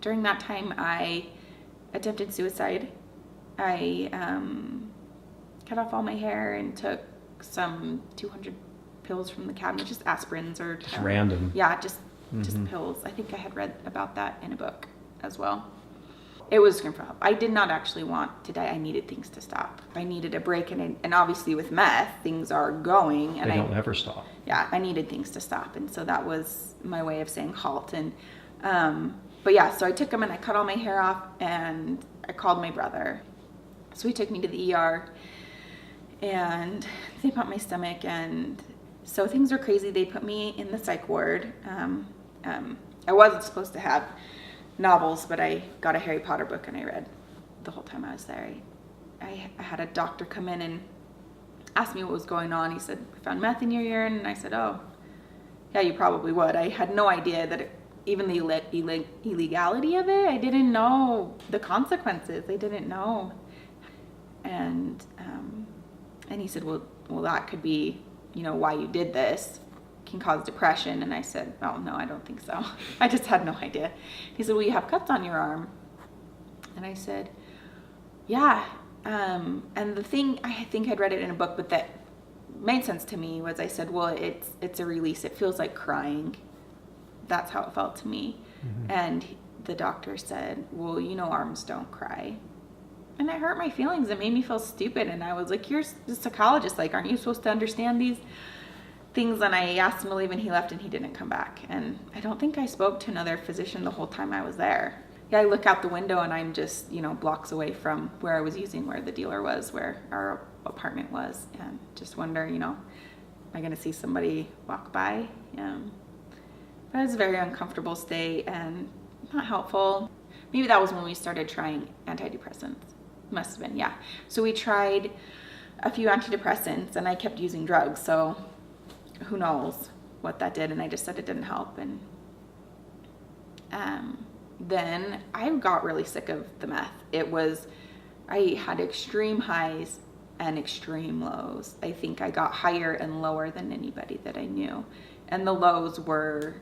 during that time, I attempted suicide. I cut off all my hair and took some 200 pills from the cabinet, just aspirins or just random. Yeah, just pills. I think I had read about that in a book as well. It was scream for help. I did not actually want to die. I needed things to stop. I needed a break, and obviously with meth, things are going. And they don't ever stop. Yeah, I needed things to stop, and so that was my way of saying halt. And but yeah, so I took them and I cut all my hair off, and I called my brother. So he took me to the ER, and they pumped my stomach, and so things were crazy. They put me in the psych ward. I wasn't supposed to have novels, but I got a Harry Potter book and I read the whole time I was there. I had a doctor come in and ask me what was going on. He said, "I found meth in your urine," and I said, "Oh, yeah, you probably would." I had no idea that even the illegality of it. I didn't know the consequences. I didn't know. And he said, well, that could be, why you did this. Can cause depression. And I said, "Oh, no, I don't think so." I just had no idea. He said, "Well, you have cuts on your arm." And I said, "Yeah." And the thing, I think I'd read it in a book, but that made sense to me was I said, "Well, it's a release. It feels like crying." That's how it felt to me. And the doctor said, "Well, arms don't cry." And it hurt my feelings. It made me feel stupid. And I was like, "You're a psychologist. Like, aren't you supposed to understand these things?" And I asked him to leave, and he left, and he didn't come back. And I don't think I spoke to another physician the whole time I was there. Yeah, I look out the window, and I'm just, blocks away from where I was using, where the dealer was, where our apartment was, and just wonder, am I going to see somebody walk by? But it was a very uncomfortable state and not helpful. Maybe that was when we started trying antidepressants. Must have been, yeah. So we tried a few antidepressants, and I kept using drugs, so who knows what that did. And I just said it didn't help. And then I got really sick of the meth. I had extreme highs and extreme lows. I think I got higher and lower than anybody that I knew. And the lows were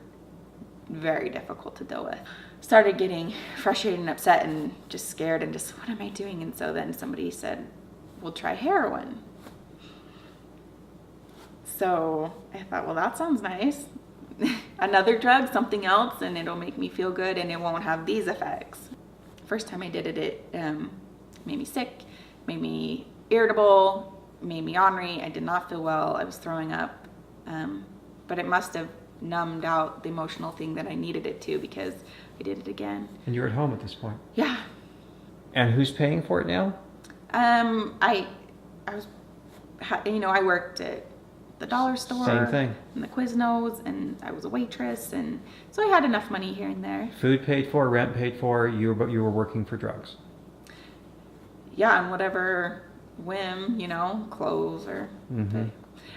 very difficult to deal with. Started getting frustrated and upset and just scared and just, what am I doing? And so then somebody said, "We'll try heroin." So I thought, well, that sounds nice. Another drug, something else, and it'll make me feel good and it won't have these effects. First time I did it, it made me sick, made me irritable, made me ornery. I did not feel well. I was throwing up. But it must have numbed out the emotional thing that I needed it to, because I did it again. And you're at home at this point? Yeah. And who's paying for it now? I was, I worked at the dollar store. Same thing. And the Quiznos, and I was a waitress, and so I had enough money here and there. Food paid for, rent paid for, but you were working for drugs. Yeah, and whatever whim, clothes or...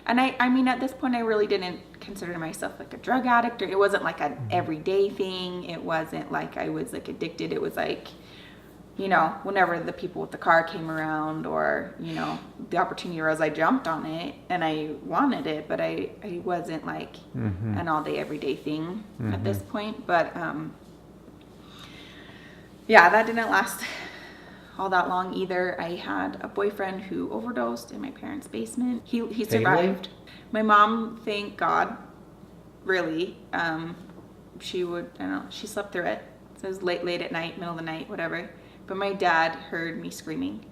And I mean, at this point, I really didn't consider myself like a drug addict, or it wasn't like an everyday thing. It wasn't like I was like addicted. It was like, whenever the people with the car came around, or, the opportunity arose, I jumped on it and I wanted it, but I wasn't like an all day, everyday thing at this point. But, yeah, that didn't last all that long either. I had a boyfriend who overdosed in my parents' basement. He survived. My mom, thank God, really, she slept through it. So it was late at night, middle of the night, whatever. But my dad heard me screaming